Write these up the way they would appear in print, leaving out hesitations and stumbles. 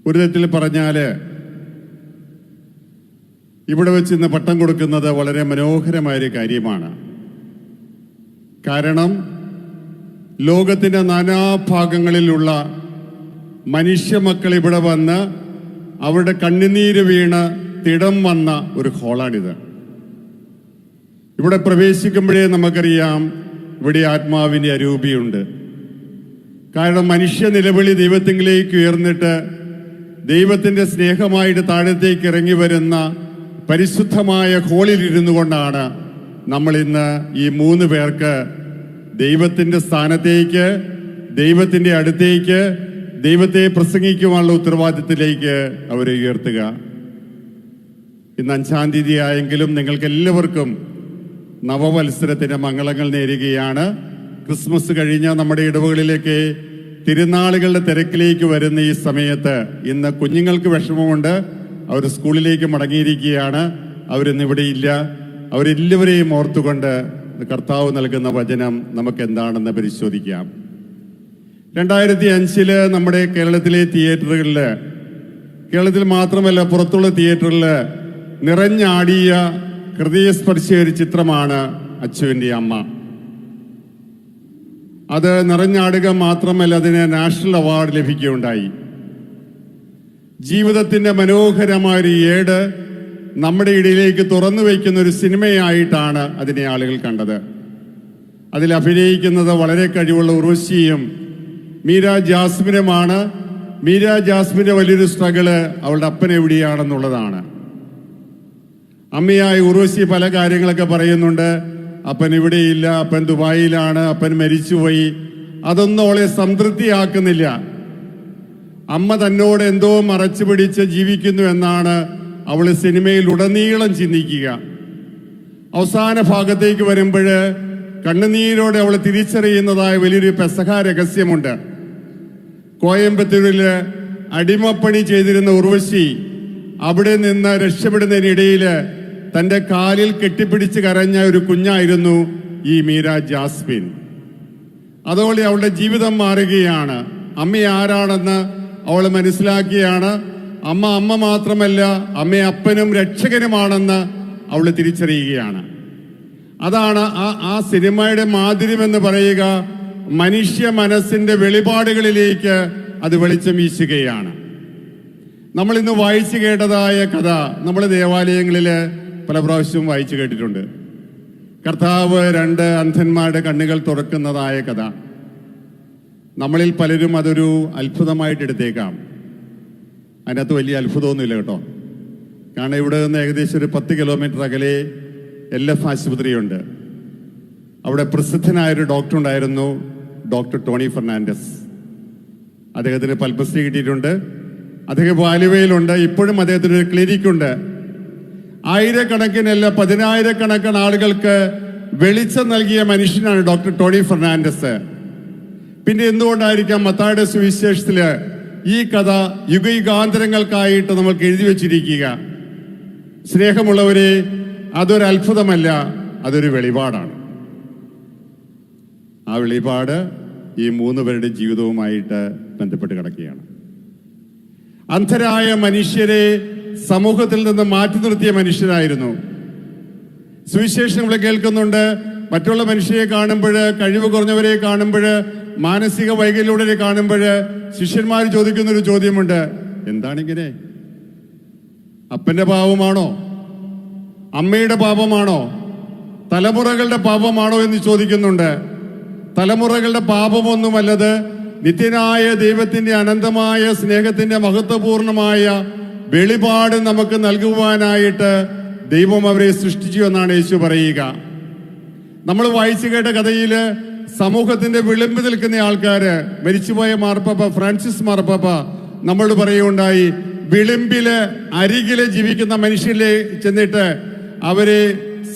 ഒരു തരത്തിൽ പറഞ്ഞാൽ ഇവിടെ വെച്ച് ഇന്ന് പട്ടം കൊടുക്കുന്നത് വളരെ മനോഹരമായൊരു കാര്യമാണ്. കാരണം ലോകത്തിൻ്റെ നാനാഭാഗങ്ങളിലുള്ള മനുഷ്യ മക്കൾ ഇവിടെ വന്ന് അവരുടെ കണ്ണുനീര് വീണ് തിടം വന്ന ഒരു ഹോളാണിത്. ഇവിടെ പ്രവേശിക്കുമ്പോഴേ നമുക്കറിയാം ഇവിടെ ആത്മാവിൻ്റെ അരൂപിയുണ്ട്. കാരണം മനുഷ്യ നിലവിളി ദൈവത്തിലേക്ക് ഉയർന്നിട്ട് ദൈവത്തിൻ്റെ സ്നേഹമായിട്ട് താഴത്തേക്ക് ഇറങ്ങി വരുന്ന പരിശുദ്ധമായ ഹോളിലിരുന്നു കൊണ്ടാണ് നമ്മൾ ഇന്ന് ഈ 3 പേർക്ക് ദൈവത്തിൻ്റെ സ്ഥാനത്തേക്ക്, ദൈവത്തിൻ്റെ അടുത്തേക്ക്, ദൈവത്തെ പ്രസംഗിക്കുവാനുള്ള ഉത്തരവാദിത്തത്തിലേക്ക് അവരെ ഉയർത്തുക. ഇന്ന് 5-ാം തീയതി ആയെങ്കിലും നിങ്ങൾക്ക് എല്ലാവർക്കും നവവത്സരത്തിൻ്റെ മംഗളങ്ങൾ നേരുകയാണ്. ക്രിസ്മസ് കഴിഞ്ഞ നമ്മുടെ ഇടവകളിലേക്ക് തിരുനാളുകളുടെ തിരക്കിലേക്ക് വരുന്ന ഈ സമയത്ത് ഇന്ന് കുഞ്ഞുങ്ങൾക്ക് വിഷമമുണ്ട്. അവർ സ്കൂളിലേക്ക് മടങ്ങിയിരിക്കുകയാണ്. അവരിന്നിവിടെ ഇല്ല. അവരെല്ലാവരെയും ഓർത്തുകൊണ്ട് കർത്താവ് നൽകുന്ന വചനം നമുക്ക് എന്താണെന്ന് പരിശോധിക്കാം. 2005 നമ്മുടെ കേരളത്തിലെ തിയേറ്ററുകളിൽ, കേരളത്തിൽ മാത്രമല്ല പുറത്തുള്ള തിയേറ്ററിൽ നിറഞ്ഞാടിയ ഹൃദയസ്പർശിയ ഒരു ചിത്രമാണ് അച്ചുവിൻ്റെ അമ്മ. അത് നിറഞ്ഞാടുക മാത്രമല്ല, അതിന് നാഷണൽ അവാർഡ് ലഭിക്കുകയുണ്ടായി. ജീവിതത്തിൻ്റെ മനോഹരമായൊരു ഏട് നമ്മുടെ ഇടയിലേക്ക് തുറന്നു വയ്ക്കുന്ന ഒരു സിനിമയായിട്ടാണ് അതിനെ ആളുകൾ കണ്ടത്. അതിൽ അഭിനയിക്കുന്നത് വളരെ കഴിവുള്ള ഉർവശിയും മീര ജാസ്മിനുമാണ്. മീര ജാസ്മിൻ്റെ വലിയൊരു സ്ട്രഗിള് അവളുടെ അപ്പൻ എവിടെയാണെന്നുള്ളതാണ്. അമ്മയായ ഉർവശി പല കാര്യങ്ങളൊക്കെ പറയുന്നുണ്ട്. അപ്പൻ ഇവിടെയില്ല, അപ്പൻ ദുബായിലാണ്, അപ്പൻ മരിച്ചുപോയി. അതൊന്നും അവളെ സംതൃപ്തിയാക്കുന്നില്ല. അമ്മ തന്നോട് എന്തോ മറച്ചു പിടിച്ച് ജീവിക്കുന്നു എന്നാണ് അവൾ സിനിമയിൽ ഉടനീളം ചിന്തിക്കുക. അവസാന ഭാഗത്തേക്ക് വരുമ്പോൾ കണ്ണുനീരോടെ അവൾ തിരിച്ചറിയുന്നതായ വലിയൊരു പെസഹ രഹസ്യമുണ്ട്. കോയമ്പത്തൂരിൽ അടിമപ്പണി ചെയ്തിരുന്ന ഉർവശി അവിടെ നിന്ന് രക്ഷപ്പെടുന്നതിനിടയിൽ തൻ്റെ കാലിൽ കെട്ടിപ്പിടിച്ച് കരഞ്ഞ ഒരു കുഞ്ഞായിരുന്നു ഈ മീര ജാസ്മിൻ. അതോടെ അവളുടെ ജീവിതം മാറുകയാണ്. അമ്മ ആരാണെന്ന് അവൾ മനസ്സിലാക്കിയാണ്. അമ്മ മാത്രമല്ല, അമ്മ അപ്പനും രക്ഷകനുമാണെന്ന് അവൾ തിരിച്ചറിയുകയാണ്. അതാണ് ആ സിനിമയുടെ മാധുര്യമെന്ന് പറയുക. മനുഷ്യ മനസ്സിന്റെ വെളിപാടുകളിലേക്ക് അത് വെളിച്ചം വീശുകയാണ്. നമ്മൾ ഇന്ന് വായിച്ചു കേട്ടതായ കഥ നമ്മൾ ദേവാലയങ്ങളിൽ പല പ്രാവശ്യവും വായിച്ചു കേട്ടിട്ടുണ്ട്. കർത്താവ് 2 അന്ധന്മാരുടെ കണ്ണുകൾ തുറക്കുന്നതായ കഥ. നമ്മളിൽ പലരും അതൊരു അത്ഭുതമായിട്ട് എടുത്തേക്കാം. അതിനകത്ത് വലിയ അത്ഭുതമൊന്നുമില്ല കേട്ടോ. കാരണം ഇവിടെ നിന്ന് ഏകദേശം ഒരു 10 കിലോമീറ്റർ അകലെ LF ആശുപത്രിയുണ്ട്. അവിടെ പ്രസിദ്ധനായൊരു ഡോക്ടർ ഉണ്ടായിരുന്നു, ഡോക്ടർ ടോണി ഫെർണാണ്ടസ്. അദ്ദേഹത്തിന് പത്മശ്രീ കിട്ടിയിട്ടുണ്ട്. അദ്ദേഹം ആലുവയിലുണ്ട്. ഇപ്പോഴും അദ്ദേഹത്തിന് ഒരു ക്ലിനിക്കുണ്ട്. ആയിരക്കണക്കിനല്ല 10,000-കണക്കിന് ആളുകൾക്ക് വെളിച്ചം നൽകിയ മനുഷ്യനാണ് ഡോക്ടർ ടോണി ഫെർണാണ്ടസ്. പിന്നെ എന്തുകൊണ്ടായിരിക്കാം മത്തായിയുടെ സുവിശേഷത്തില് ഈ കഥ യുഗയുഗാന്തരങ്ങൾക്കായിട്ട് നമ്മൾക്ക് എഴുതി വച്ചിരിക്കുക? സ്നേഹമുള്ളവരെ, അതൊരു അത്ഭുതമല്ല, അതൊരു വെളിപാടാണ്. ആ വെളിപാട് ഈ 3 പേരുടെ ജീവിതവുമായിട്ട് ബന്ധപ്പെട്ട് കിടക്കുകയാണ്. അന്ധരായ മനുഷ്യരെ സമൂഹത്തിൽ നിന്ന് മാറ്റി നിർത്തിയ മനുഷ്യരായിരുന്നു. സുവിശേഷങ്ങൾ കേൾക്കുന്നുണ്ട്. മറ്റുള്ള മനുഷ്യരെ കാണുമ്പോൾ, കഴിവ് കുറഞ്ഞവരെ കാണുമ്പോൾ, മാനസിക വൈകല്യമുള്ളവരെ കാണുമ്പോൾ ശിഷ്യന്മാർ ചോദിക്കുന്നൊരു ചോദ്യമുണ്ട്. എന്താണിങ്ങനെ? അപ്പന്റെ പാപമാണോ? അമ്മയുടെ പാപമാണോ? തലമുറകളുടെ പാപമാണോ എന്ന് ചോദിക്കുന്നുണ്ട്. തലമുറകളുടെ പാപമൊന്നുമല്ലത്. നിത്യനായ ദൈവത്തിന്റെ അനന്തമായ സ്നേഹത്തിന്റെ മഹത്വപൂർണമായ വെളിപാട് നമുക്ക് നൽകുവാനായിട്ട് ദൈവം അവരെ സൃഷ്ടിച്ചു എന്നാണ് യേശു പറയുക. നമ്മൾ വായിച്ചു കേട്ട കഥയിൽ സമൂഹത്തിന്റെ വിളിമ്പ് നിൽക്കുന്ന ആൾക്കാര്, മരിച്ചുപോയ മാർപ്പാപ്പ ഫ്രാൻസിസ് മാർപ്പാപ്പ നമ്മളോട് പറയുകയുണ്ടായി, വിളിമ്പില് അരികില് ജീവിക്കുന്ന മനുഷ്യരിലെ ചെന്നിട്ട് അവരെ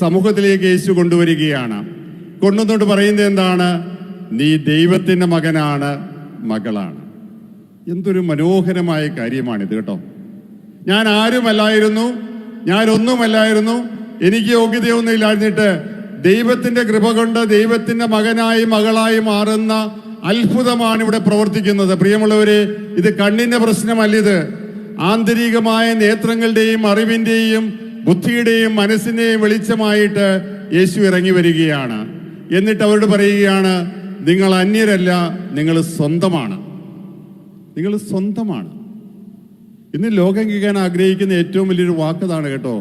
സമൂഹത്തിലേക്ക് യേശു കൊണ്ടുവരികയാണ്. കൊണ്ടുവന്നോട്ട് പറയുന്നത് എന്താണ്? നീ ദൈവത്തിന്റെ മകനാണ്, മകളാണ്. എന്തൊരു മനോഹരമായ കാര്യമാണിത് കേട്ടോ. ഞാൻ ആരുമല്ലായിരുന്നു, ഞാൻ ഒന്നുമല്ലായിരുന്നു, എനിക്ക് യോഗ്യതയൊന്നും ഇല്ലായിരുന്നിട്ട് ദൈവത്തിന്റെ കൃപ കൊണ്ട് ദൈവത്തിന്റെ മകനായി മകളായി മാറുന്ന അത്ഭുതമാണ് ഇവിടെ പ്രവർത്തിക്കുന്നത്. പ്രിയമുള്ളവരെ, ഇത് കണ്ണിന്റെ പ്രശ്നമല്ലിത്. ആന്തരികമായ നേത്രങ്ങളുടെയും അറിവിന്റെയും ബുദ്ധിയുടെയും മനസ്സിന്റെയും വെളിച്ചമായിട്ട് യേശു ഇറങ്ങി വരികയാണ്. എന്നിട്ട് അവരോട് പറയുകയാണ്, നിങ്ങൾ അന്യരല്ല, നിങ്ങൾ സ്വന്തമാണ്. നിങ്ങൾ സ്വന്തമാണ്. ഇന്ന് ലോകം കേൾക്കാൻ ആഗ്രഹിക്കുന്ന ഏറ്റവും വലിയൊരു വാക്കതാണ് കേട്ടോ.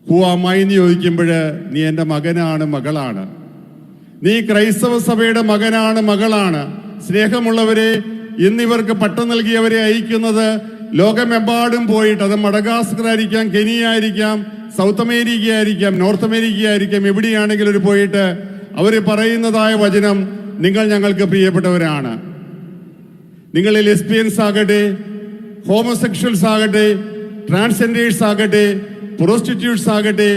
ഹൂ അമ്മായി എന്ന് ചോദിക്കുമ്പോൾ നീ എൻ്റെ മകനാണ്, മകളാണ്. നീ ക്രൈസ്തവ സഭയുടെ മകനാണ്, മകളാണ്. സ്നേഹമുള്ളവരെ, ഇന്നിവർക്ക് പട്ടം നൽകിയവരെ അയക്കുന്നത് ലോകമെമ്പാടും പോയിട്ട്, അത് മഡഗാസ്കർ ആയിരിക്കാം, കെനിയ ആയിരിക്കാം, സൗത്ത് അമേരിക്ക ആയിരിക്കാം, നോർത്ത് അമേരിക്ക ആയിരിക്കാം, എവിടെയാണെങ്കിലും ഒരു പോയിട്ട് അവർ പറയുന്നതായ വചനം, നിങ്ങൾ ഞങ്ങൾക്ക് പ്രിയപ്പെട്ടവരാണ്. നിങ്ങൾ ലെസ്ബിയൻസ് ആകട്ടെ, ഹോമോസെക്ഷൽസ് ആകട്ടെ, ട്രാൻസ്ജെൻഡേഴ്സ് ആകട്ടെ, പ്രോസ്റ്റിറ്റ്യൂട്ട്സ് ആകട്ടെ,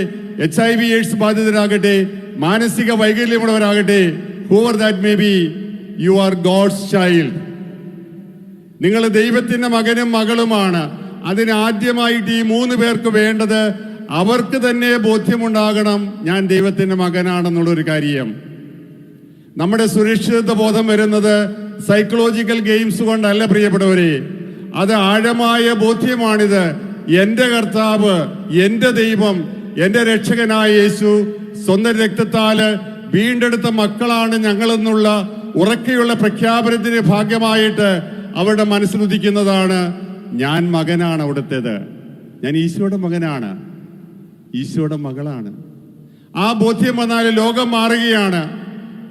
HIV AIDS ബാധിതരാകട്ടെ, മാനസിക വൈകല്യമുള്ളവരാകട്ടെ, whoever that may be, you are God's child. നിങ്ങൾ ദൈവത്തിന്റെ മകനും മകളുമാണ്. അതിന് ആദ്യമായിട്ട് ഈ 3 പേർക്ക് വേണ്ടത് അവർക്ക് തന്നെ ബോധ്യമുണ്ടാകണം, ഞാൻ ദൈവത്തിന്റെ മകനാണെന്നുള്ളൊരു കാര്യം. നമ്മുടെ സുരക്ഷിതത്വ ബോധം വരുന്നത് സൈക്കോളജിക്കൽ ഗെയിംസ് കൊണ്ടല്ല പ്രിയപ്പെട്ടവരെ. അത് ആഴമായ ബോധ്യമാണിത്. എന്റെ കർത്താവ്, എന്റെ ദൈവം, എന്റെ രക്ഷകനായ യേശു സ്വന്തം രക്തത്താല് വീണ്ടെടുത്ത മക്കളാണ് ഞങ്ങളെന്നുള്ള ഉറക്കെയുള്ള പ്രഖ്യാപനത്തിന് ഭാഗ്യമായിട്ട് അവരുടെ മനസ്സിലുദിക്കുന്നതാണ്, ഞാൻ മകനാണ് അവിടുത്തേത്, ഞാൻ ഈശോയുടെ മകനാണ്, ഈശോയുടെ മകളാണ്. ആ ബോധ്യം വന്നാൽ ലോകം മാറുകയാണ്,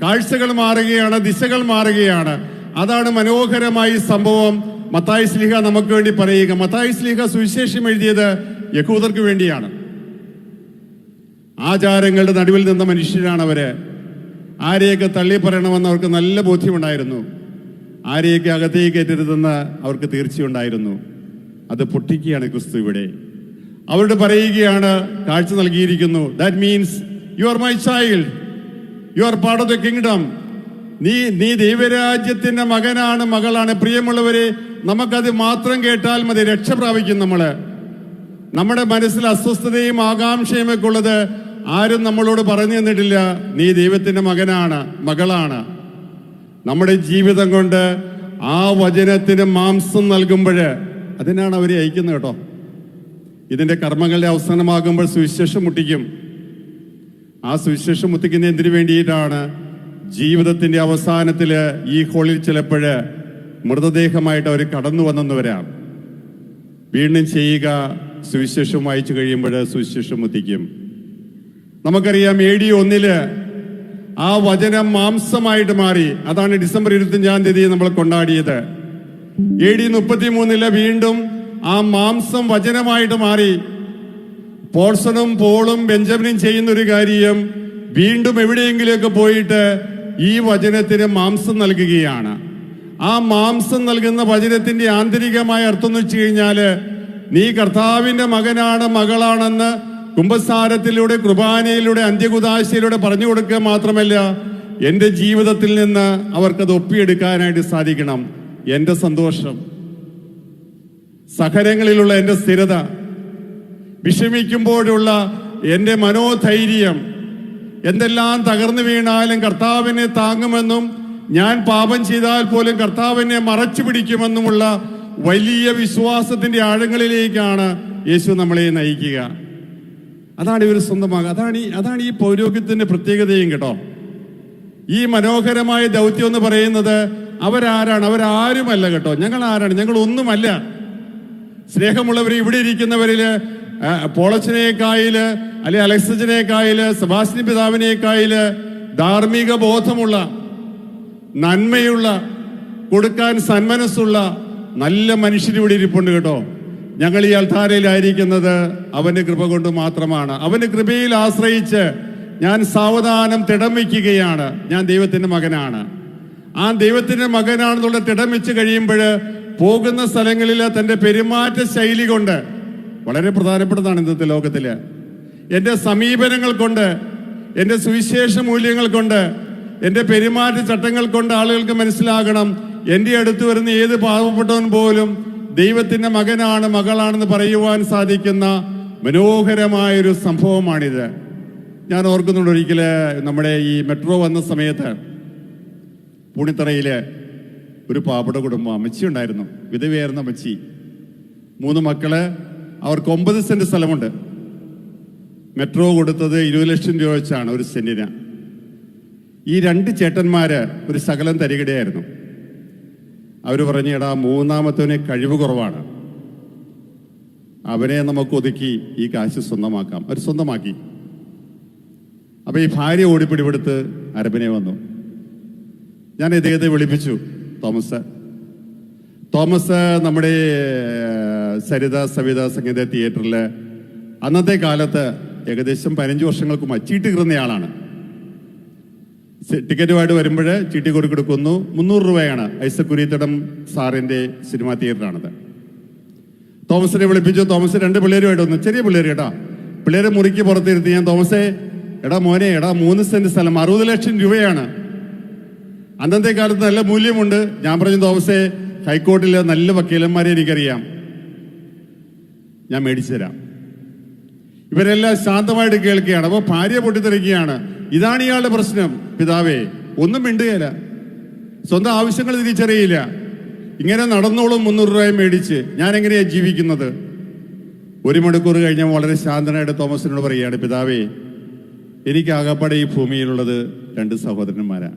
കാഴ്ചകൾ മാറുകയാണ്, ദിശകൾ മാറുകയാണ്. അതാണ് മനോഹരമായി സംഭവം മത്തായി ശ്ലീഹ നമുക്ക് വേണ്ടി പറയുക. മത്തായി ശ്ലീഹ സുവിശേഷം എഴുതിയത് യഹൂദർക്ക് വേണ്ടിയാണ്. ആചാരങ്ങളുടെ നടുവിൽ നിന്ന മനുഷ്യരാണ് അവര്. ആരെയൊക്കെ തള്ളി പറയണമെന്ന് അവർക്ക് നല്ല ബോധ്യമുണ്ടായിരുന്നു. ആരെയൊക്കെ അകത്തേക്ക് കയറ്റരുതെന്ന് അവർക്ക് തീർച്ചയുണ്ടായിരുന്നു. അത് പൊട്ടിക്കുകയാണ് ക്രിസ്തു ഇവിടെ. അവരോട് പറയുകയാണ്, കാഴ്ച നൽകിയിരിക്കുന്നു. That means you are my child, you are part of the kingdom. നീ ദൈവരാജ്യത്തിന്റെ മകനാണ്, മകളാണ്. പ്രിയമുള്ളവരെ, നമുക്കത് മാത്രം കേട്ടാൽ മതി, രക്ഷ പ്രാപിക്കും നമ്മള്. നമ്മുടെ മനസ്സിൽ അസ്വസ്ഥതയും ആകാംക്ഷയും ഒക്കെ ഉള്ളത് ആരും നമ്മളോട് പറഞ്ഞു തന്നിട്ടില്ല. നീ ദൈവത്തിന്റെ മകനാണ്, മകളാണ്. നമ്മുടെ ജീവിതം കൊണ്ട് ആ വചനത്തിന് മാംസം നൽകുമ്പോൾ അതിനാണ് അവരെ അയക്കുന്നത് കേട്ടോ. ഇതിന്റെ കർമ്മങ്ങളുടെ അവസാനമാകുമ്പോൾ സുവിശേഷം മുട്ടിക്കും. ആ സുവിശേഷം മുട്ടിക്കുന്ന എന്തിനു വേണ്ടിയിട്ടാണ്? ജീവിതത്തിന്റെ അവസാനത്തില് ഈ ഹോളിൽ ചിലപ്പോഴ് മൃതദേഹമായിട്ട് അവർ കടന്നു വന്നെന്ന് വരാം. വീണ്ടും ചെയ്യുക, സുവിശേഷം വായിച്ചു കഴിയുമ്പോൾ സുവിശേഷം മുത്തിക്കും. നമുക്കറിയാം AD 1 ആ വചനം മാംസമായിട്ട് മാറി. അതാണ് ഡിസംബർ 25 നമ്മൾ കൊണ്ടാടിയത്. AD 33 വീണ്ടും ആ മാംസം വചനമായിട്ട് മാറി. പോൾസണും പോളും ബെഞ്ചമിനും ചെയ്യുന്ന ഒരു കാര്യം, വീണ്ടും എവിടെയെങ്കിലുമൊക്കെ പോയിട്ട് ഈ വചനത്തിന് മാംസം നൽകുകയാണ്. ആ മാംസം നൽകുന്ന വചനത്തിന്റെ ആന്തരികമായ അർത്ഥം എന്ന് വെച്ച് കഴിഞ്ഞാല്, നീ കർത്താവിന്റെ മകനാണ്, മകളാണെന്ന് കുമ്പസാരത്തിലൂടെ, കുർബാനയിലൂടെ, അന്ത്യകുദാശയിലൂടെ പറഞ്ഞു കൊടുക്കുക മാത്രമല്ല, എന്റെ ജീവിതത്തിൽ നിന്ന് അവർക്കത് ഒപ്പിയെടുക്കാനായിട്ട് സാധിക്കണം. എന്റെ സന്തോഷം, സഹനങ്ങളിലുള്ള എന്റെ സ്ഥിരത, വിഷമിക്കുമ്പോഴുള്ള എന്റെ മനോധൈര്യം, എന്തെല്ലാം തകർന്നു വീണാലും കർത്താവിനെ താങ്ങുമെന്നും ഞാൻ പാപം ചെയ്താൽ പോലും കർത്താവിനെ മറച്ചു പിടിക്കുമെന്നുമുള്ള വലിയ വിശ്വാസത്തിന്റെ ആഴങ്ങളിലേക്കാണ് യേശു നമ്മളെ നയിക്കുക. അതാണ് ഇവർ സ്വന്തമാകുക. അതാണ് ഈ പൗരോഹിത്യത്തിന്റെ പ്രത്യേകതയും കേട്ടോ. ഈ മനോഹരമായ ദൗത്യം എന്ന് പറയുന്നത് അവരാരാണ്? അവരാരുമല്ല കേട്ടോ. ഞങ്ങൾ ആരാണ്? ഞങ്ങൾ ഒന്നുമല്ല. സ്നേഹമുള്ളവർ, ഇവിടെ ഇരിക്കുന്നവരില് പോളച്ചനേക്കായില്, അല്ലെ അലക്സച്ചനേക്കായില്, സെബാസ്റ്റ്യൻ പിതാവിനേക്കായില് ധാർമ്മിക ബോധമുള്ള, നന്മയുള്ള, കൊടുക്കാൻ സന്മനസ്സുള്ള നല്ല മനുഷ്യരിവിടെ ഇരിപ്പുണ്ട് കേട്ടോ. ഞങ്ങൾ ഈ അൾത്താരയിലായിരിക്കുന്നത് അവന്റെ കൃപ കൊണ്ട് മാത്രമാണ്. അവന്റെ കൃപയിൽ ആശ്രയിച്ച് ഞാൻ സാവധാനം തിടം വയ്ക്കുകയാണ്. ഞാൻ ദൈവത്തിന്റെ മകനാണ്. ആ ദൈവത്തിന്റെ മകനാണെന്നുള്ള തിടം വെച്ച് കഴിയുമ്പോൾ പോകുന്ന സ്ഥലങ്ങളിൽ തന്റെ പെരുമാറ്റ ശൈലി കൊണ്ട്, വളരെ പ്രധാനപ്പെട്ടതാണ് ഇന്നത്തെ ലോകത്തില്, എൻ്റെ സമീപനങ്ങൾ കൊണ്ട്, എൻ്റെ സുവിശേഷ മൂല്യങ്ങൾ കൊണ്ട്, എൻ്റെ പെരുമാറ്റ ചട്ടങ്ങൾ കൊണ്ട് ആളുകൾക്ക് മനസ്സിലാകണം, എൻ്റെ അടുത്ത് വരുന്ന ഏത് പാവപ്പെട്ടവൻ പോലും ദൈവത്തിന്റെ മകനാണ്, മകളാണെന്ന് പറയുവാൻ സാധിക്കുന്ന മനോഹരമായൊരു സംഭവമാണിത്. ഞാൻ ഓർക്കുന്നുണ്ട്, ഒരിക്കല് നമ്മുടെ ഈ മെട്രോ വന്ന സമയത്ത് പൂണിത്തറയിലെ ഒരു പാവപ്പെട്ട കുടുംബം, അമ്മച്ചി ഉണ്ടായിരുന്നു, വിധവയായിരുന്ന അമ്മച്ചി. 3 മക്കള്, അവർക്ക് 9 സെന്റ് സ്ഥലമുണ്ട്. മെട്രോ കൊടുത്തത് 20 ലക്ഷം രൂപ വെച്ചാണ് ഒരു സെന്റിന്. ഈ 2 ചേട്ടന്മാര് ഒരു ശകലം തരികിടയായിരുന്നു. അവർ പറഞ്ഞു, എടാ മൂന്നാമത്തവന് കഴിവ് കുറവാണ്, അവനെ നമുക്ക് ഒതുക്കി ഈ കാശ് സ്വന്തമാക്കാം. അവർ സ്വന്തമാക്കി. അപ്പൊ ഈ ഭാര്യ ഓടിപ്പിടിപെടുത്ത് അരബിനെ വന്നു. ഞാൻ ഇദ്ദേഹത്തെ വിളിപ്പിച്ചു. തോമസ് നമ്മുടെ സരിത സവിത സംഗീത തിയേറ്ററിൽ അന്നത്തെ കാലത്ത് ഏകദേശം 15 വർഷങ്ങൾക്ക് മുമ്പ് ചീട്ട് കീറുന്നയാളാണ്. ടിക്കറ്റുമായിട്ട് വരുമ്പോൾ ചീട്ടി കൊടുക്കുന്നു. 300 രൂപയാണ്. ഐസക്കുരീത്തടം സാറിന്റെ സിനിമാ തിയേറ്ററാണത്. തോമസിനെ വിളിപ്പിച്ചു. തോമസ് 2 പിള്ളേരുമായിട്ട് വന്നു. ചെറിയ പിള്ളേർ കേട്ടോ. പിള്ളേരെ മുറിക്ക് പുറത്തിരുത്തി ഞാൻ, തോമസേ എടാ മോനെ, എടാ 3 സെന്റ് സ്ഥലം 60 ലക്ഷം രൂപയാണ്. അന്നത്തെ കാലത്ത് നല്ല മൂല്യമുണ്ട്. ഞാൻ പറഞ്ഞു, തോമസേ ഹൈക്കോർട്ടിലെ നല്ല വക്കീലന്മാരെ എനിക്കറിയാം, ഞാൻ മേടിച്ചു തരാം. ഇവരെല്ലാം ശാന്തമായിട്ട് കേൾക്കുകയാണ്. അപ്പൊ ഭാര്യ പൊട്ടിത്തെറിക്കുകയാണ്. ഇതാണ് ഇയാളുടെ പ്രശ്നം. പിതാവേ ഒന്നും മിണ്ടുകയില്ല, സ്വന്തം ആവശ്യങ്ങൾ തിരിച്ചറിയില്ല. ഇങ്ങനെ നടന്നോളും 300 രൂപ മേടിച്ച് ഞാൻ എങ്ങനെയാ ജീവിക്കുന്നത്? 1 മണിക്കൂർ കഴിഞ്ഞാൽ വളരെ ശാന്തനായിട്ട് തോമസിനോട് പറയുകയാണ്, പിതാവേ എനിക്ക് ആകപ്പാടെ ഈ ഭൂമിയിലുള്ളത് 2 സഹോദരന്മാരാ.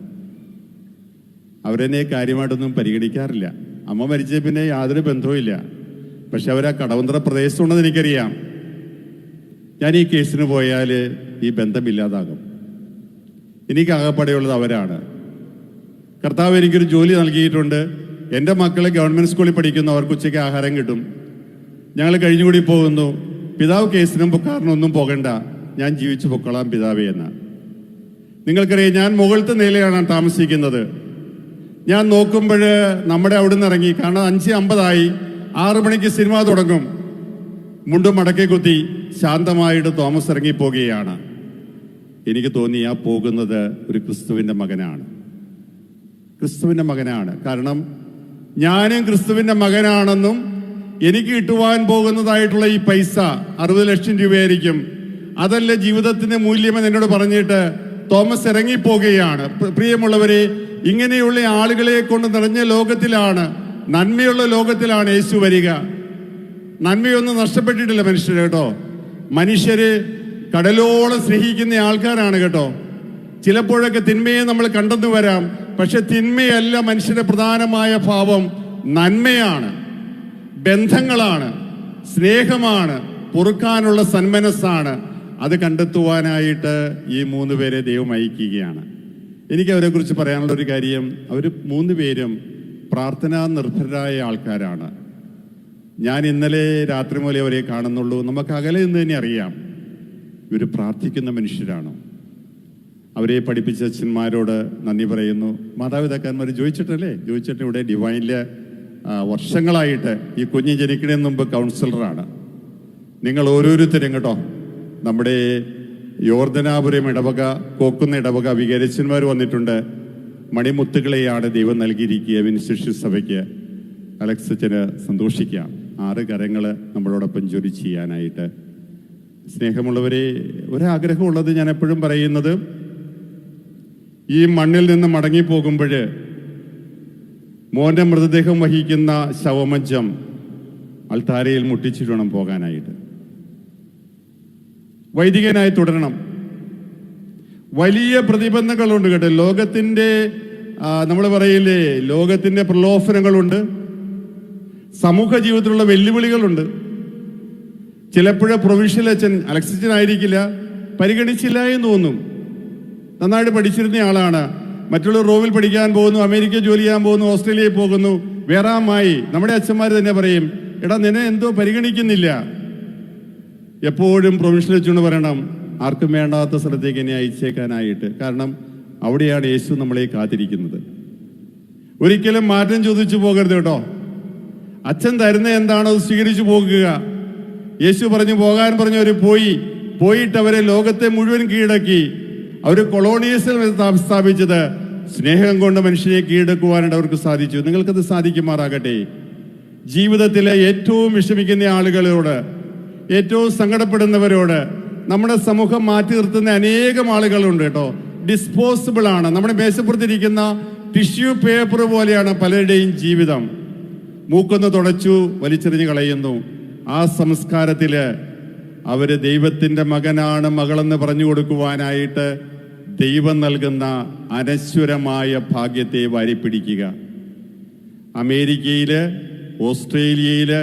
അവരെന്നെ കാര്യമായിട്ടൊന്നും പരിഗണിക്കാറില്ല. അമ്മ മരിച്ച പിന്നെ യാതൊരു ബന്ധവും ഇല്ല. പക്ഷെ അവരാ കടവന്ത്ര പ്രദേശത്തുണ്ടെന്ന് എനിക്കറിയാം. ഞാൻ ഈ കേസിന് പോയാൽ ഈ ബന്ധമില്ലാതാകും. എനിക്ക് ആകപ്പാടെയുള്ളത് അവരാണ്. കർത്താവ് എനിക്കൊരു ജോലി നൽകിയിട്ടുണ്ട്. എൻ്റെ മക്കളെ ഗവൺമെന്റ് സ്കൂളിൽ പഠിക്കുന്നു, അവർക്ക് ഉച്ചയ്ക്ക് ആഹാരം കിട്ടും. ഞങ്ങൾ കഴിഞ്ഞുകൂടി പോകുന്നു. പിതാവ് കേസിനും പൊക്കാറിനൊന്നും പോകണ്ട, ഞാൻ ജീവിച്ചു പൊക്കോളാം പിതാവേ എന്ന്. നിങ്ങൾക്കറിയാം, ഞാൻ മുകളിലത്തെ നിലയാണ് താമസിക്കുന്നത്. ഞാൻ നോക്കുമ്പോൾ നമ്മുടെ അവിടെ നിന്ന് ഇറങ്ങി, കാരണം 5:50 6 മണിക്ക് സിനിമ തുടങ്ങും. മുണ്ടും മടക്കി കുത്തി ശാന്തമായിട്ട് തോമസ് ഇറങ്ങിപ്പോകുകയാണ്. എനിക്ക് തോന്നി ആ പോകുന്നത് ഒരു ക്രിസ്തുവിൻ്റെ മകനാണ്. ക്രിസ്തുവിൻ്റെ മകനാണ്. കാരണം ഞാനും ക്രിസ്തുവിൻ്റെ മകനാണെന്നും എനിക്ക് കിട്ടുവാൻ പോകുന്നതായിട്ടുള്ള ഈ പൈസ 60 ലക്ഷം രൂപയായിരിക്കും, അതല്ല ജീവിതത്തിന്റെ മൂല്യമെന്ന് എന്നോട് പറഞ്ഞിട്ട് തോമസ് ഇറങ്ങിപ്പോകുകയാണ്. പ്രിയമുള്ളവരെ, ഇങ്ങനെയുള്ള ആളുകളെ കൊണ്ട് നിറഞ്ഞ ലോകത്തിലാണ്, നന്മയുള്ള ലോകത്തിലാണ് യേശു വരിക. നന്മയൊന്നും നഷ്ടപ്പെട്ടിട്ടില്ല മനുഷ്യർ കേട്ടോ. മനുഷ്യര് കടലോളം സ്നേഹിക്കുന്ന ആൾക്കാരാണ് കേട്ടോ. ചിലപ്പോഴൊക്കെ തിന്മയെ നമ്മൾ കണ്ടെന്നു വരാം. പക്ഷെ തിന്മയല്ല മനുഷ്യന്റെ പ്രധാനമായ ഭാവം, നന്മയാണ്, ബന്ധങ്ങളാണ്, സ്നേഹമാണ്, പൊറുക്കാനുള്ള സന്മനസ്സാണ്. അത് കണ്ടെത്തുവാനായിട്ട് ഈ 3 പേരെ ദൈവം അയക്കുകയാണ്. എനിക്ക് അവരെ കുറിച്ച് പറയാനുള്ള ഒരു കാര്യം, അവർ 3 പേരും പ്രാർത്ഥനാ നിർഭരരായ ആൾക്കാരാണ്. ഞാൻ ഇന്നലെ രാത്രി മൂലം അവരെ കാണുന്നുള്ളൂ. നമുക്ക് അകലെ നിന്ന് തന്നെ അറിയാം ഇവർ പ്രാർത്ഥിക്കുന്ന മനുഷ്യരാണ്. അവരെ പഠിപ്പിച്ച അച്ഛന്മാരോട് നന്ദി പറയുന്നു. മാതാപിതാക്കന്മാർ ജോയിച്ചിട്ട് ഇവിടെ ഡിവൈനില് വർഷങ്ങളായിട്ട് ഈ കുഞ്ഞ് ജനിക്കുന്നതിന് മുമ്പ് കൗൺസിലറാണ്. നിങ്ങൾ ഓരോരുത്തരും കേട്ടോ, നമ്മുടെ യോർദനാപുരം ഇടവക, കോക്കുന്ന ഇടവക വികാരിച്ചന്മാർ വന്നിട്ടുണ്ട്. മണിമുത്തുകളെയാണ് ദൈവം നൽകിയിരിക്കുക വിൻശിഷ്യ സഭയ്ക്ക്. അലക്സച്ചന് സന്തോഷിക്കാം. 6 കരങ്ങൾ നമ്മളോടൊപ്പം ജോലി ചെയ്യാനായിട്ട്. സ്നേഹമുള്ളവരെ, ഒരാഗ്രഹമുള്ളത് ഞാൻ എപ്പോഴും പറയുന്നത്, ഈ മണ്ണിൽ നിന്ന് മടങ്ങിപ്പോകുമ്പോൾ മോന്റെ മൃതദേഹം വഹിക്കുന്ന ശവമഞ്ചം അൾത്താരയിൽ മുട്ടിച്ചിട്ട് വേണം പോകാനായിട്ട്. വൈദികനായി തുടരണം. വലിയ പ്രതിബന്ധങ്ങളുണ്ട് കേട്ടോ. ലോകത്തിന്റെ നമ്മൾ പറയില്ലേ, ലോകത്തിന്റെ പ്രലോഭനങ്ങളുണ്ട്, സമൂഹ ജീവിതത്തിലുള്ള വെല്ലുവിളികളുണ്ട്. ചിലപ്പോഴേ പ്രൊവിൻഷ്യൽ അച്ഛൻ, അലക്സിച്ചനായിരിക്കില്ല, പരിഗണിച്ചില്ല എന്ന് തോന്നും. നന്നായിട്ട് പഠിച്ചിരുന്ന ആളാണ്. മറ്റുള്ള റോമിൽ പഠിക്കാൻ പോകുന്നു, അമേരിക്ക ജോലി ചെയ്യാൻ പോകുന്നു, ഓസ്ട്രേലിയയിൽ പോകുന്നു, വേറാമായി. നമ്മുടെ അച്ഛന്മാർ തന്നെ പറയും, എടാ നിന്നെ എന്തോ പരിഗണിക്കുന്നില്ല. എപ്പോഴും പ്രൊവിൻഷ്യൽ വെച്ചുകൊണ്ട് പറയണം, ആർക്കും വേണ്ടാത്ത സ്ഥലത്തേക്ക് എന്നെ അയച്ചേക്കാനായിട്ട്. കാരണം അവിടെയാണ് യേശു നമ്മളെ കാത്തിരിക്കുന്നത്. ഒരിക്കലും മാറ്റം ചോദിച്ചു പോകരുത് കേട്ടോ. അച്ഛൻ തരുന്ന എന്താണോ അത് സ്വീകരിച്ചു പോകുക. യേശു പോകാൻ പറഞ്ഞവർ പോയിട്ട് അവരെ ലോകത്തെ മുഴുവൻ കീഴടക്കി. അവർ കൊളോണിയസിൽ സ്ഥാപിച്ചത് സ്നേഹം കൊണ്ട് മനുഷ്യനെ കീഴടക്കുവാനായിട്ട് അവർക്ക് സാധിച്ചു. നിങ്ങൾക്കത് സാധിക്കുമാറാകട്ടെ. ജീവിതത്തിലെ ഏറ്റവും വിഷമിക്കുന്ന ആളുകളോട്, ഏറ്റവും സങ്കടപ്പെടുന്നവരോട് നമ്മുടെ സമൂഹം മാറ്റി നിർത്തുന്ന അനേകം ആളുകളുണ്ട് കേട്ടോ. ഡിസ്പോസിബിൾ ആണ്. നമ്മുടെ മേശപ്പുറത്തിരിക്കുന്ന ടിഷ്യൂ പേപ്പർ പോലെയാണ് പലരുടെയും ജീവിതം. മൂക്കൊന്ന് തുടച്ചു വലിച്ചെറിഞ്ഞ് കളയുന്നു. ആ സംസ്കാരത്തില് അവര് ദൈവത്തിൻ്റെ മകനാണ് മകളെന്ന് പറഞ്ഞു കൊടുക്കുവാനായിട്ട് ദൈവം നൽകുന്ന അനശ്വരമായ ഭാഗ്യത്തെ വാരിപ്പിടിക്കുക. അമേരിക്കയില്, ഓസ്ട്രേലിയയില്,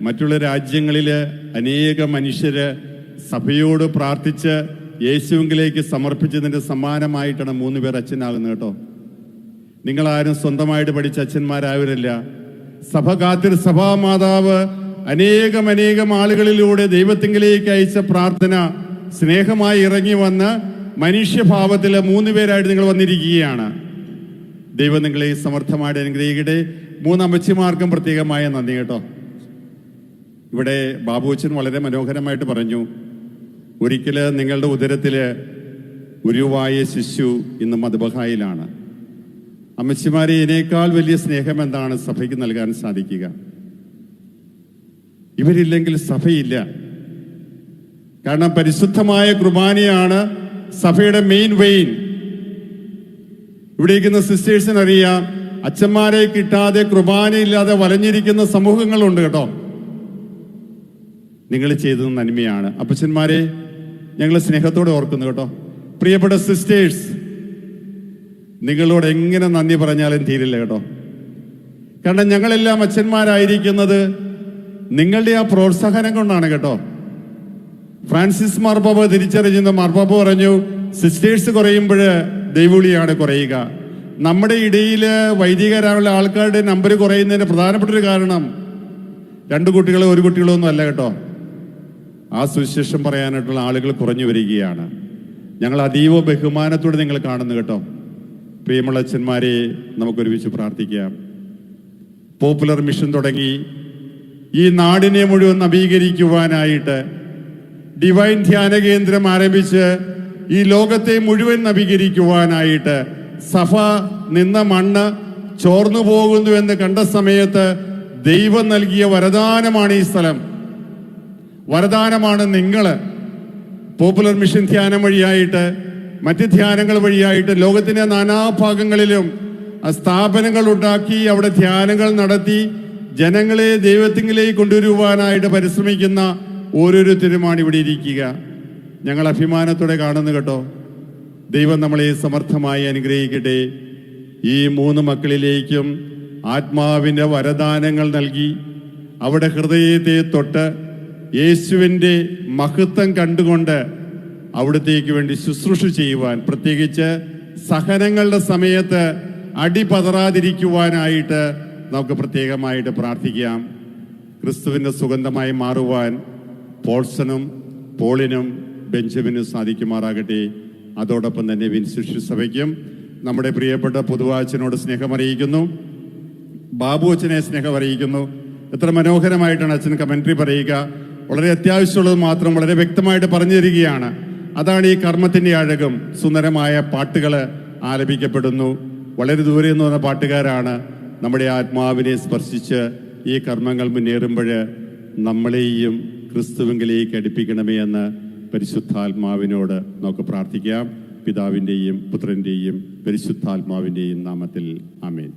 മറ്റുള്ള രാജ്യങ്ങളില് അനേക മനുഷ്യര് സഭയോട് പ്രാർത്ഥിച്ച് യേശുവിലേക്ക് സമർപ്പിച്ചതിൻ്റെ സമ്മാനമായിട്ടാണ് 3 പേർ അച്ഛനാകുന്നത് കേട്ടോ. നിങ്ങളാരും സ്വന്തമായിട്ട് പഠിച്ച അച്ഛന്മാരായവരല്ല. സഭ കാത്തിൽ സഭാമാതാവ് അനേകം ആളുകളിലൂടെ ദൈവത്തിങ്കിലേക്ക് അയച്ച പ്രാർത്ഥന സ്നേഹമായി ഇറങ്ങി വന്ന് മനുഷ്യഭാവത്തിൽ 3 പേരായിട്ട് നിങ്ങൾ വന്നിരിക്കുകയാണ്. ദൈവം നിങ്ങളെ സമർത്ഥമായിട്ട് അനുഗ്രഹിക്കട്ടെ. 3 അമ്മച്ചിമാർക്കും പ്രത്യേകമായ നന്ദി കേട്ടോ. ഇവിടെ ബാബുച്ചൻ വളരെ മനോഹരമായിട്ട് പറഞ്ഞു, ഒരിക്കല് നിങ്ങളുടെ ഉദരത്തില് ഉരുവായ ശിശു ഇന്ന് മദ്ബഹായിലാണ്. അമ്മച്ചിമാരെ, ഇതിനേക്കാൾ വലിയ സ്നേഹം എന്താണ് സഭയ്ക്ക് നൽകാൻ സാധിക്കുക? ഇവരില്ലെങ്കിൽ സഭയില്ല. കാരണം പരിശുദ്ധമായ കുർബാനയാണ് സഭയുടെ മെയിൻ വെയിൻ. ഇവിടെ ഇരിക്കുന്ന സിസ്റ്റേഴ്സിന് അറിയാം, അച്ഛന്മാരെ കിട്ടാതെ കുർബാനയില്ലാതെ വലഞ്ഞിരിക്കുന്ന സമൂഹങ്ങളുണ്ട് കേട്ടോ. നിങ്ങൾ ചെയ്തത് നന്മയാണ്. അപ്പച്ചന്മാരെ, ഞങ്ങൾ സ്നേഹത്തോടെ ഓർക്കുന്നു കേട്ടോ. പ്രിയപ്പെട്ട സിസ്റ്റേഴ്സ്, നിങ്ങളോട് എങ്ങനെ നന്ദി പറഞ്ഞാലും തീരില്ല കേട്ടോ. കാരണം ഞങ്ങളെല്ലാം അച്ഛന്മാരായിരിക്കുന്നത് നിങ്ങളുടെ ആ പ്രോത്സാഹനം കൊണ്ടാണ് കേട്ടോ. ഫ്രാൻസിസ് മാർപ്പാപ്പ തിരിച്ചറിഞ്ഞു. മാർപ്പാപ്പ പറഞ്ഞു, സിസ്റ്റേഴ്സ് കുറയുമ്പോൾ ദൈവവിളിയാണ് കുറയുക. നമ്മുടെ ഇടയിൽ വൈദികരായുള്ള ആൾക്കാരുടെ നമ്പർ കുറയുന്നതിന് പ്രധാനപ്പെട്ട ഒരു കാരണം 2 കുട്ടികളോ 1 കുട്ടികളോ ഒന്നും അല്ല കേട്ടോ. ആ സുവിശേഷം പറയാനായിട്ടുള്ള ആളുകൾ കുറഞ്ഞു വരികയാണ്. ഞങ്ങൾ അതീവ ബഹുമാനത്തോടെ നിങ്ങൾ കാണുന്നു കേട്ടോ. പ്രിയമുള്ള അച്ഛന്മാരെ, നമുക്കൊരുമിച്ച് പ്രാർത്ഥിക്കാം. പോപ്പുലർ മിഷൻ തുടങ്ങി ഈ നാടിനെ മുഴുവൻ നവീകരിക്കുവാനായിട്ട് ഡിവൈൻ ധ്യാന കേന്ദ്രം ആരംഭിച്ച് ഈ ലോകത്തെ മുഴുവൻ നവീകരിക്കുവാനായിട്ട് സഭ നിന്ന മണ്ണ് ചോർന്നു പോകുന്നു എന്ന് കണ്ട സമയത്ത് ദൈവം നൽകിയ വരദാനമാണ് ഈ സ്ഥലം. വരദാനമാണ് നിങ്ങള്. പോപ്പുലർ മിഷൻ ധ്യാനം വഴിയായിട്ട്, മറ്റ് ധ്യാനങ്ങൾ വഴിയായിട്ട് ലോകത്തിന്റെ നാനാഭാഗങ്ങളിലും സ്ഥാപനങ്ങൾ ഉണ്ടാക്കി അവിടെ ധ്യാനങ്ങൾ നടത്തി ജനങ്ങളെ ദൈവത്തിങ്കിലേക്ക് കൊണ്ടുവരുവാനായിട്ട് പരിശ്രമിക്കുന്ന ഓരോരുത്തരുമാണ് ഇവിടെ ഇരിക്കുക. ഞങ്ങൾ അഭിമാനത്തോടെ കാണുന്നു കേട്ടോ. ദൈവം നമ്മളെ സമർത്ഥമായി അനുഗ്രഹിക്കട്ടെ. ഈ 3 മക്കളിലേക്കും ആത്മാവിൻ്റെ വരദാനങ്ങൾ നൽകി അവിടെ ഹൃദയത്തെ തൊട്ട് യേശുവിൻ്റെ മഹത്വം കണ്ടുകൊണ്ട് അവിടത്തേക്ക് വേണ്ടി ശുശ്രൂഷ ചെയ്യുവാൻ, പ്രത്യേകിച്ച് സഹനങ്ങളുടെ സമയത്ത് അടിപതറാതിരിക്കുവാനായിട്ട് നമുക്ക് പ്രത്യേകമായിട്ട് പ്രാർത്ഥിക്കാം. ക്രിസ്തുവിൻ്റെ സുഗന്ധമായി മാറുവാൻ പോൾസനും പോളിനും ബെഞ്ചമിനും സാധിക്കുമാറാകട്ടെ. അതോടൊപ്പം തന്നെ വിൻസിഷ്യസ് സഭയ്ക്കും നമ്മുടെ പ്രിയപ്പെട്ട പൊതുവാച്ചനോട് സ്നേഹമറിയിക്കുന്നു. ബാബു അച്ഛനെ സ്നേഹമറിയിക്കുന്നു. എത്ര മനോഹരമായിട്ടാണ് അച്ഛൻ കമന്ററി പറയുക. വളരെ അത്യാവശ്യമുള്ളത് മാത്രം വളരെ വ്യക്തമായിട്ട് പറഞ്ഞു തരികയാണ്. അതാണ് ഈ കർമ്മത്തിൻ്റെ അഴകും. സുന്ദരമായ പാട്ടുകൾ ആലപിക്കപ്പെടുന്നു. വളരെ ദൂരെ നിന്ന് വന്ന പാട്ടുകാരാണ് നമ്മുടെ ആത്മാവിനെ സ്പർശിച്ച് ഈ കർമ്മങ്ങൾ മുന്നേറുമ്പോൾ നമ്മളെയും ക്രിസ്തുവിലേക്ക് അടുപ്പിക്കണമേ എന്ന് പരിശുദ്ധാത്മാവിനോട് നമുക്ക് പ്രാർത്ഥിക്കാം. പിതാവിൻ്റെയും പുത്രൻ്റെയും പരിശുദ്ധാത്മാവിൻ്റെയും നാമത്തിൽ ആമേൻ.